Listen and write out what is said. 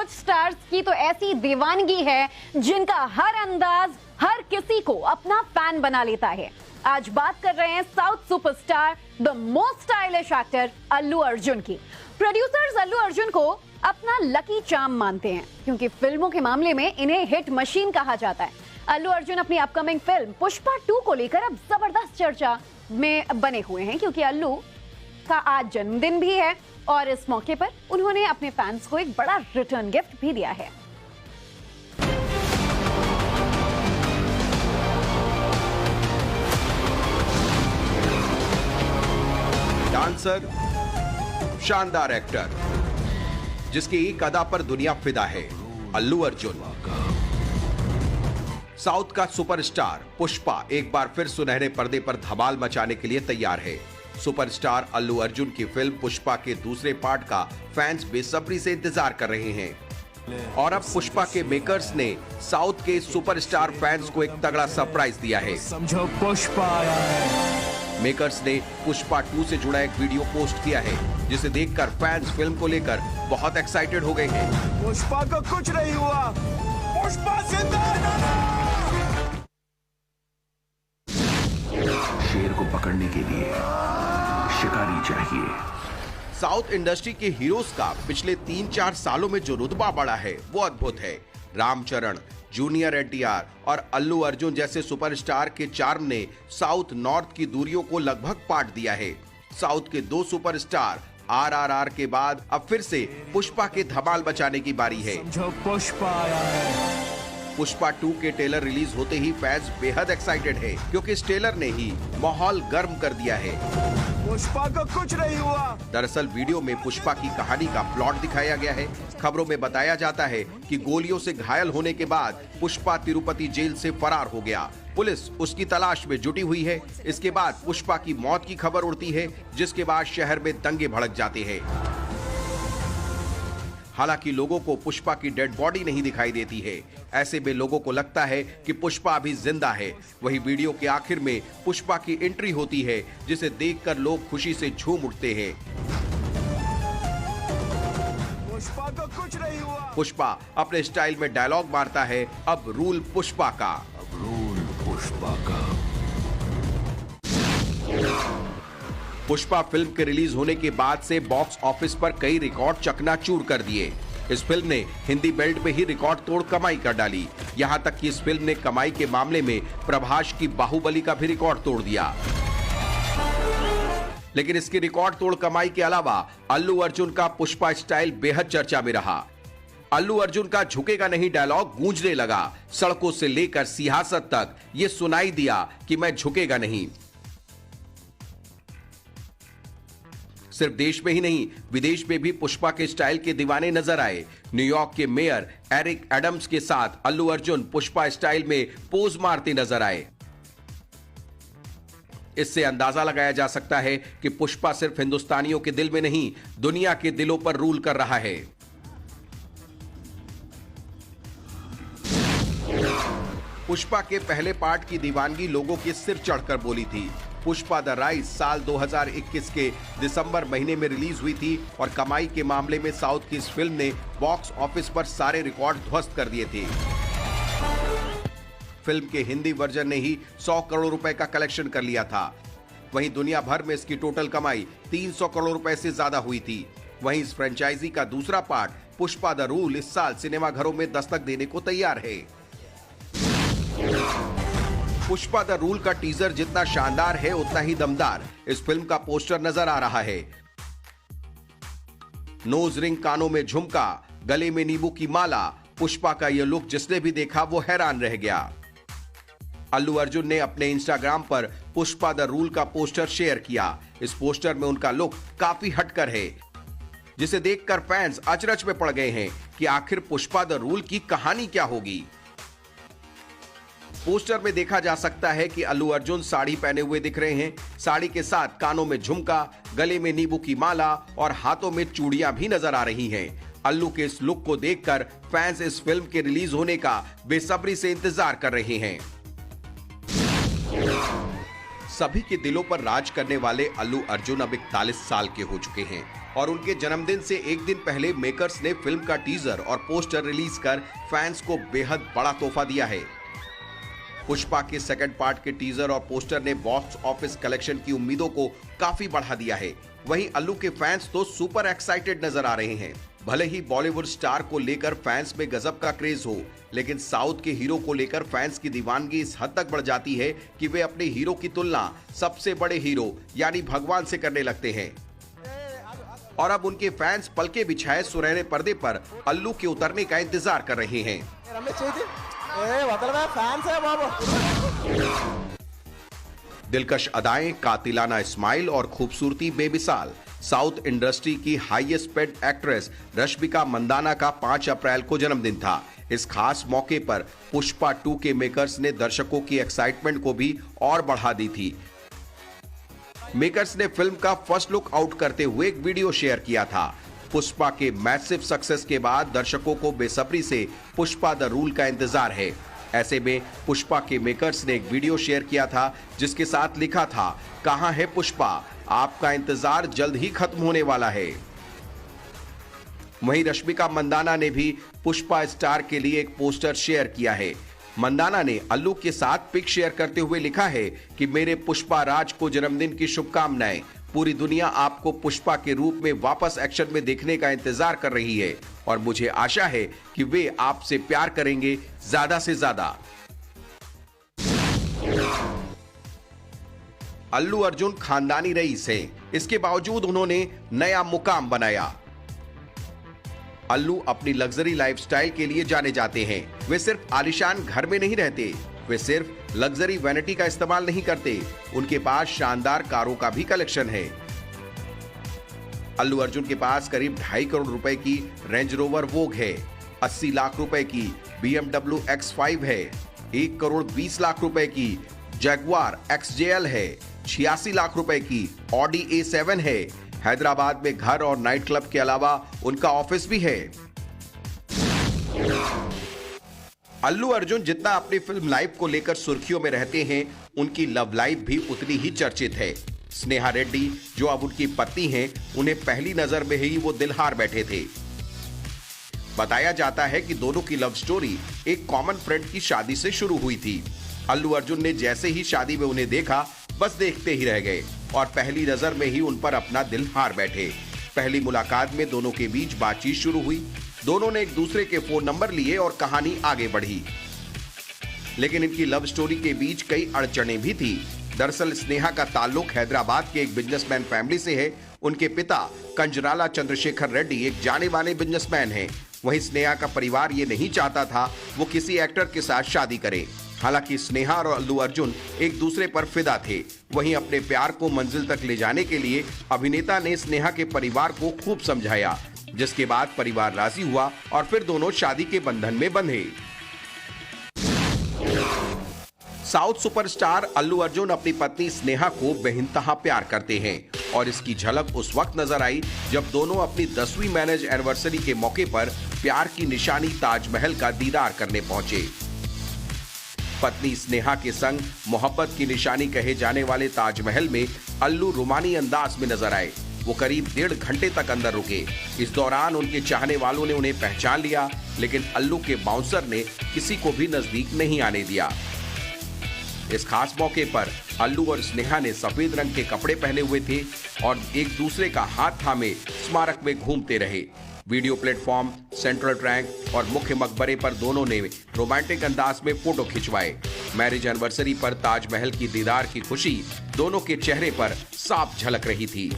कुछ स्टार्स की तो ऐसी दीवानगी है जिनका हर अंदाज हर किसी को अपना फैन बना लेता है। आज बात कर रहे हैं south superstar the most stylish actor Allu Arjun की। प्रोड्यूसर्स अल्लू अर्जुन को अपना लकी चार्म मानते हैं क्योंकि फिल्मों के मामले में इन्हें हिट मशीन कहा जाता है। अल्लू अर्जुन अपनी अपकमिंग फिल्म पुष्पा 2 को लेकर अब जबरदस्त चर्चा में बने हुए हैं क्योंकि अल्लू का आज जन्मदिन भी है और इस मौके पर उन्होंने अपने फैंस को एक बड़ा रिटर्न गिफ्ट भी दिया है। डांसर, शानदार एक्टर, जिसकी एक अदा पर दुनिया फिदा है, अल्लू अर्जुन। साउथ का सुपरस्टार पुष्पा एक बार फिर सुनहरे पर्दे पर धमाल मचाने के लिए तैयार है। सुपरस्टार अल्लू अर्जुन की फिल्म पुष्पा के दूसरे पार्ट का फैंस बेसब्री से इंतजार कर रहे हैं और अब पुष्पा के मेकर्स ने साउथ के सुपरस्टार फैंस को एक तगड़ा सरप्राइज दिया है। समझो पुष्पा आया है। मेकर्स ने पुष्पा 2 से जुड़ा एक वीडियो पोस्ट किया है जिसे देखकर फैंस फिल्म को लेकर बहुत एक्साइटेड हो गए हैं। पुष्पा को कुछ नहीं हुआ, पुष्पा जिंदा है। शेर को पकड़ने के लिए शिकारी चाहिए। साउथ इंडस्ट्री के हीरोज का पिछले 3-4 सालों में जो रुतबा बढ़ा है वो अद्भुत है। रामचरण, जूनियर एनटीआर और अल्लू अर्जुन जैसे सुपरस्टार के चार्म ने साउथ नॉर्थ की दूरियों को लगभग पाट दिया है। साउथ के 2 सुपरस्टार आरआरआर के बाद अब फिर से पुष्पा के धमाल बचाने की बारी है। समझो पुष्पा आया है। पुष्पा 2 के ट्रेलर रिलीज होते ही फैंस बेहद एक्साइटेड है क्योंकि इस ट्रेलर ने ही माहौल गर्म कर दिया है। पुष्पा को कुछ नहीं हुआ। दरअसल वीडियो में पुष्पा की कहानी का प्लॉट दिखाया गया है। खबरों में बताया जाता है कि गोलियों से घायल होने के बाद पुष्पा तिरुपति जेल से फरार हो गया। पुलिस उसकी तलाश में जुटी हुई है। इसके बाद पुष्पा की मौत की खबर उड़ती है जिसके बाद शहर में दंगे भड़क जाते हैं। हालांकि लोगों को पुष्पा की डेड बॉडी नहीं दिखाई देती है। ऐसे में लोगों को लगता है कि पुष्पा अभी जिंदा है। वही वीडियो के आखिर में पुष्पा की एंट्री होती है जिसे देखकर लोग खुशी से झूम उठते हैं। पुष्पा को कुछ नहीं हुआ। पुष्पा अपने स्टाइल में डायलॉग मारता है, अब रूल पुष्पा का। अब रूल पुष्पा का। पुष्पा फिल्म के रिलीज होने के बाद से बॉक्स ऑफिस पर कई रिकॉर्ड चकनाचूर कर दिए। इस फिल्म ने हिंदी बेल्ट में ही रिकॉर्ड तोड़ कमाई कर डाली। यहां तक कि इस फिल्म ने कमाई के मामले में प्रभास की बाहुबली का भी रिकॉर्ड तोड़ दिया। लेकिन इसकी रिकॉर्ड तोड़ कमाई के अलावा अल्लू अर्जुन का पुष्पा स्टाइल बेहद चर्चा में रहा। अल्लू अर्जुन का झुकेगा नहीं डायलॉग गूंजने लगा। सड़कों से लेकर सियासत तक ये सुनाई दिया कि मैं झुकेगा नहीं। सिर्फ देश में ही नहीं, विदेश में भी पुष्पा के स्टाइल के दीवाने नजर आए। न्यूयॉर्क के मेयर एरिक एडम्स के साथ अल्लू अर्जुन पुष्पा स्टाइल में पोज मारते नजर आए। इससे अंदाजा लगाया जा सकता है कि पुष्पा सिर्फ हिंदुस्तानियों के दिल में नहीं, दुनिया के दिलों पर रूल कर रहा है। पुष्पा के पहले पार्ट की दीवानगी लोगों के सिर चढ़कर बोली थी। पुष्पा द राइज साल 2021 के दिसंबर महीने में रिलीज हुई थी और कमाई के मामले में साउथ की इस फिल्म ने बॉक्स ऑफिस पर सारे रिकॉर्ड ध्वस्त कर दिए थे। फिल्म के हिंदी वर्जन ने ही 100 करोड़ रुपए का कलेक्शन कर लिया था। वहीं दुनिया भर में इसकी टोटल कमाई 300 करोड़ रुपए से ज्यादा हुई थी। वहीं इस फ्रेंचाइजी का दूसरा पार्ट पुष्पा द रूल इस साल सिनेमाघरों में दस्तक देने को तैयार है। पुष्पा द रूल का टीजर जितना शानदार है उतना ही दमदार इस फिल्म का पोस्टर नजर आ रहा है। नोज रिंग, कानों में झुमका, गले में नींबू की माला, पुष्पा का यह लुक जिसने भी देखा वो हैरान रह गया। अल्लू अर्जुन ने अपने इंस्टाग्राम पर पुष्पा द रूल का पोस्टर शेयर किया। इस पोस्टर में उनका लुक काफी हटकर है जिसे देखकर फैंस अचरज में पड़ गए हैं कि आखिर पुष्पा द रूल की कहानी क्या होगी। पोस्टर में देखा जा सकता है कि अल्लू अर्जुन साड़ी पहने हुए दिख रहे हैं। साड़ी के साथ कानों में झुमका, गले में नींबू की माला और हाथों में चूड़ियां भी नजर आ रही हैं। अल्लू के इस लुक को देखकर फैंस इस फिल्म के रिलीज होने का बेसब्री से इंतजार कर रहे हैं। सभी के दिलों पर राज करने वाले अल्लू अर्जुन अब 41 साल के हो चुके हैं और उनके जन्मदिन से एक दिन पहले मेकर्स ने फिल्म का टीजर और पोस्टर रिलीज कर फैंस को बेहद बड़ा तोहफा दिया है। पुष्पा के सेकंड पार्ट के टीजर और पोस्टर ने बॉक्स ऑफिस कलेक्शन की उम्मीदों को काफी बढ़ा दिया है। वहीं अल्लू के फैंस तो सुपर एक्साइटेड नजर आ रहे हैं। भले ही बॉलीवुड स्टार को लेकर फैंस में गजब का क्रेज हो, लेकिन साउथ के हीरो को लेकर फैंस की दीवानगी इस हद तक बढ़ जाती है कि वे अपने हीरो की तुलना सबसे बड़े हीरो यानी भगवान से करने लगते हैं। और अब उनके फैंस पलके बिछाए सुनहरे पर्दे पर अल्लू के उतरने का इंतजार कर रहे हैं। दिलकश अदाएं, कातिलाना स्माइल और खूबसूरती बेमिसाल। साउथ इंडस्ट्री की highest paid actress Rashmika Mandanna का 5 अप्रैल को जन्मदिन था। इस खास मौके पर पुष्पा 2 के मेकर्स ने दर्शकों की एक्साइटमेंट को भी और बढ़ा दी थी। मेकर्स ने फिल्म का फर्स्ट लुक आउट करते हुए एक वीडियो शेयर किया था। पुष्पा के मैसिव सक्सेस के बाद दर्शकों को बेसब्री से पुष्पा द रूल का इंतजार है। ऐसे में पुष्पा के मेकर्स ने एक वीडियो शेयर किया था जिसके साथ लिखा था, कहां है पुष्पा, आपका इंतजार जल्द ही खत्म होने वाला है। वहीं रश्मिका मंदाना ने भी पुष्पा स्टार के लिए एक पोस्टर शेयर किया है। मंदाना ने अल्लू के साथ पिक शेयर करते हुए लिखा है कि मेरे पुष्पा राज को जन्मदिन की शुभकामनाएं। पूरी दुनिया आपको पुष्पा के रूप में वापस एक्शन में देखने का इंतजार कर रही है और मुझे आशा है कि वे आपसे प्यार करेंगे ज्यादा से ज्यादा। अल्लू अर्जुन खानदानी रईस हैं, इसके बावजूद उन्होंने नया मुकाम बनाया। अल्लू अपनी लग्जरी लाइफस्टाइल के लिए जाने जाते हैं। वे सिर्फ आलीशान घर में नहीं रहते, वे सिर्फ लग्जरी वैनिटी का इस्तेमाल नहीं करते, उनके पास शानदार कारों का भी कलेक्शन है। अल्लू अर्जुन के पास करीब 2.5 करोड़ रुपए की रेंज रोवर वोग है, 80 लाख रुपए की BMW X5 है, 1 करोड़ 20 लाख रुपए की जैगवार XJL है, 86 लाख रुपए की ऑडी A7 है। हैदराबाद में घर और नाइट क्लब के अलावा उनका ऑफिस भी है। अल्लू अर्जुन जितना अपनी फिल्म लाइफ को लेकर सुर्खियों में रहते हैं, उनकी लव लाइफ भी उतनी ही चर्चित है। स्नेहा रेड्डी जो अब उनकी पत्नी हैं, उन्हें पहली नजर में ही वो दिल हार बैठे थे। बताया जाता है कि दोनों की लव स्टोरी एक कॉमन फ्रेंड की शादी से शुरू हुई थी। अल्लू अर्जुन ने जैसे ही शादी में उन्हें देखा, बस देखते ही रह गए और पहली नजर में ही उन पर अपना दिल हार बैठे। पहली मुलाकात में दोनों के बीच बातचीत शुरू हुई, दोनों ने एक दूसरे के फोन नंबर लिए और कहानी आगे बढ़ी। लेकिन इनकी लव स्टोरी के बीच कई अड़चनें भी थी। दरअसल स्नेहा का ताल्लुक हैदराबाद के एक बिजनेसमैन फैमिली से है। उनके पिता कंजराला चंद्रशेखर रेड्डी एक जाने माने बिजनेसमैन हैं। वहीं स्नेहा का परिवार ये नहीं चाहता था वो किसी एक्टर के साथ शादी करे। हालांकि स्नेहा और अल्लू अर्जुन एक दूसरे पर फिदा थे। वहीं अपने प्यार को मंजिल तक ले जाने के लिए अभिनेता ने स्नेहा के परिवार को खूब समझाया, जिसके बाद परिवार राजी हुआ और फिर दोनों शादी के बंधन में बंधे। साउथ सुपरस्टार अल्लू अर्जुन अपनी पत्नी स्नेहा को बेइंतहा प्यार करते हैं और इसकी झलक उस वक्त नजर आई जब दोनों अपनी 10वीं मैरिज एनिवर्सरी के मौके पर प्यार की निशानी ताजमहल का दीदार करने पहुंचे। पत्नी स्नेहा के संग मोहब्बत की निशानी कहे जाने वाले ताजमहल में अल्लू रोमानी अंदाज में नजर आए। वो करीब 1.5 घंटे तक अंदर रुके। इस दौरान उनके चाहने वालों ने उन्हें पहचान लिया, लेकिन अल्लू के बाउंसर ने किसी को भी नजदीक नहीं आने दिया। इस खास मौके पर अल्लू और स्नेहा ने सफेद रंग के कपड़े पहने हुए थे और एक दूसरे का हाथ थामे स्मारक में घूमते रहे। वीडियो प्लेटफॉर्म, सेंट्रल ट्रैक और मुख्य मकबरे पर दोनों ने रोमांटिक अंदाज में फोटो खिंचवाए। मैरिज एनिवर्सरी पर ताजमहल की दीदार की खुशी दोनों के चेहरे पर साफ झलक रही थी।